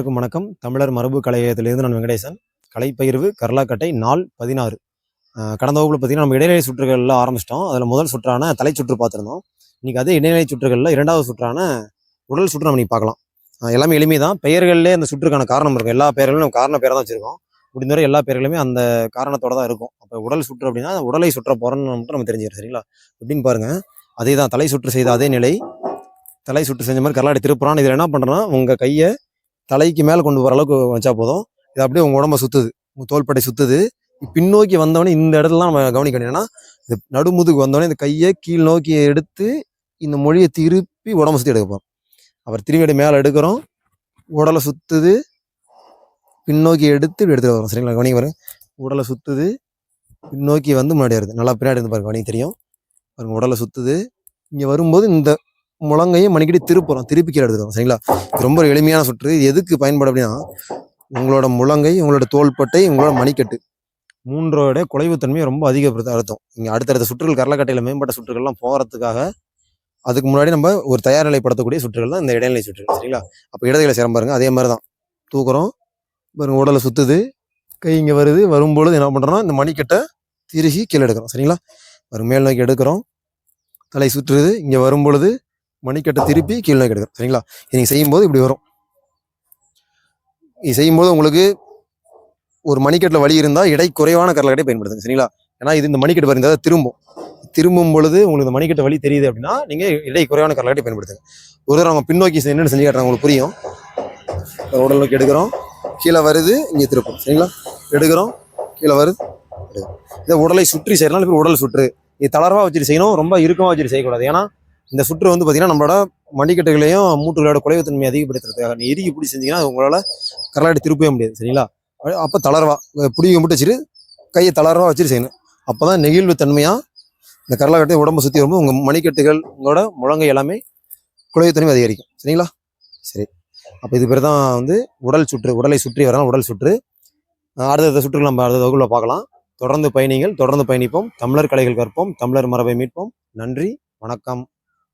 அனைவருக்கும் வணக்கம். தமிழர் மரபு கலையகத்திலிருந்து நான் வெங்கடேசன். கலைப்பயிர்வு கர்லாக்கட்டை நாள் 16. கடந்த வகுப்பில் பார்த்தீங்கன்னா நம்ம இடைநிலை சுற்றுகளில் ஆரம்பிச்சிட்டோம். அதில் முதல் சுற்றான தலை சுற்று பார்த்துருந்தோம். இன்றைக்கி அதே இடைநிலை சுற்றுகளில் இரண்டாவது சுற்றான உடல் சுற்று நம்ம இன்னைக்கு பார்க்கலாம். எல்லாமே எளிமை தான். பெயர்கள்லேயே அந்த சுற்றுக்கான காரணம் இருக்கும். எல்லா பெயர்களும் நம்ம காரண பேரை தான் வச்சுருக்கோம். முடிந்தவரை எல்லா பெயர்களுமே அந்த காரணத்தோடு தான் இருக்கும். அப்போ உடல் சுற்று அப்படின்னா உடலை சுற்ற போகிறோன்னு மட்டும் நம்ம தெரிஞ்சுக்கிறோம். சரிங்களா? எப்படின்னு பாருங்கள். அதே தான் தலை சுற்று செய்த அதே நிலை. தலை சுற்று செஞ்ச மாதிரி கர்லாடி திருப்புறான். இதில் என்ன பண்ணுறோன்னா உங்கள் கையை தலைக்கு மேலே கொண்டு போகிற அளவுக்கு வச்சா போதும். இது அப்படியே உங்கள் உடம்பை சுற்றுது, உங்கள் தோள்பட்டை சுற்றுது. பின்னோக்கி வந்தவொடனே இந்த இடத்துல நம்ம கவனிக்கணும். என்னன்னா இந்த நடுமுதுக்கு வந்தோடனே இந்த கையை கீழ் நோக்கி எடுத்து இந்த மொழியை திருப்பி உடம்பை சுற்றி எடுக்கப்போம். அப்புறம் திரும்பி அப்படி மேலே எடுக்கிறோம், உடலை சுற்றுது, பின்னோக்கி எடுத்து இப்படி எடுத்துகிட்டு வரோம். சரிங்களா? கவனிக்க பாருங்க. உடலை சுற்றுது, பின்னோக்கி வந்து முன்னாடி வருது. நல்லா பின்னாடி இருந்து பாருங்க, கவனிக்க தெரியும் பாருங்க. உடலை சுற்றுது, இங்கே வரும்போது இந்த முழங்கையும் மணிக்கடி திருப்புறோம், திருப்பி கீழே எடுத்துக்கிறோம். சரிங்களா? ரொம்ப எளிமையான சுற்று. இது எதுக்கு பயன்படும் அப்படின்னா உங்களோட முழங்கை, உங்களோட தோள்பட்டை, உங்களோட மணிக்கட்டு மூன்றோட குலைவுத்தன்மையை ரொம்ப அதிகப்படுத்தும். இங்கே அடுத்தடுத்த சுற்றுகள் கர்லாக்கட்டையில் மேம்பட்ட சுற்றுகள்லாம் போகிறதுக்காக அதுக்கு முன்னாடி நம்ம ஒரு தயார் நிலைப்படுத்தக்கூடிய சுற்றுகள் தான் இந்த இடைநிலை சுற்றுகள். சரிங்களா? அப்போ இடதுகளை சேரம் பாருங்க. அதே மாதிரி தான் தூக்குறோம் பாருங்க, உடலை சுற்றுது, கை இங்கே வருது. வரும்பொழுது என்ன பண்ணுறோம்னா இந்த மணிக்கட்டை திருகி கீழே எடுக்கிறோம். சரிங்களா? மேல் நோக்கி எடுக்கிறோம், தலை சுற்றுது, இங்கே வரும்பொழுது மணிக்கட்டை திருப்பி கீழ் நோக்கி எடுக்கிறோம். சரிங்களா? நீங்கள் செய்யும்போது இப்படி வரும். இது செய்யும்போது உங்களுக்கு ஒரு மணிக்கட்டில் வலி இருந்தால் இடை குறைவான கர்லாக்கட்டை பயன்படுத்துங்க. சரிங்களா? ஏன்னா இது இந்த மணிக்கட்டு பாருங்க திரும்பும் பொழுது உங்களுக்கு இந்த மணிக்கட்டு வலி தெரியுது அப்படின்னா நீங்கள் இடை குறைவான கர்லாக்கட்டை பயன்படுத்துங்க. ஒரு தடவை அவங்க பின்னோக்கி என்னென்னு செஞ்சு காட்டுறாங்க, உங்களுக்கு புரியும். உடல் நோக்கி எடுக்கிறோம், கீழே வருது, இங்கே திருப்போம். சரிங்களா? எடுக்கிறோம், கீழே வருது, இதை உடலை சுற்றி செய்யறதுனால இப்போ உடல் சுற்று. இது தளர்வாக வச்சுட்டு செய்யணும், ரொம்ப இறுக்கமாக வச்சுட்டு செய்யக்கூடாது. ஏன்னா இந்த சுற்று வந்து பார்த்தீங்கன்னா நம்மளோட மணிக்கட்டுகளையும் மூட்டுகளோட குலைவுத்தன்மையை அதிகப்படுத்துறதுக்காக நீ இறுக்கி பிடி செஞ்சீங்கன்னா உங்களால் கர்லாக்கட்டை திருப்பவே முடியாது. சரிங்களா? அப்போ தளர்வா பிடிக்க மட்டும் வச்சுட்டு கையை தளர்வாக வச்சுட்டு செய்யணும். அப்போ தான் நெகிழ்வு தன்மையாக இந்த கர்லாக்கட்டை உடம்பு சுற்றி வரும்போது உங்கள் மணிக்கட்டுகள், உங்களோட முழங்கை எல்லாமே குலைவுத்தன்மை அதிகரிக்கும். சரிங்களா? சரி, அப்போ இது பேர் தான் வந்து உடல் சுற்று. உடலை சுற்றி வரலாம் உடல் சுற்று. அடுத்த சுற்றுகள் நம்ம அடுத்த வகுப்புல பார்க்கலாம். தொடர்ந்து பயணிகள், தொடர்ந்து பயணிப்போம். தமிழர் கலைகள் கற்போம், தமிழர் மரபை மீட்போம். நன்றி, வணக்கம்.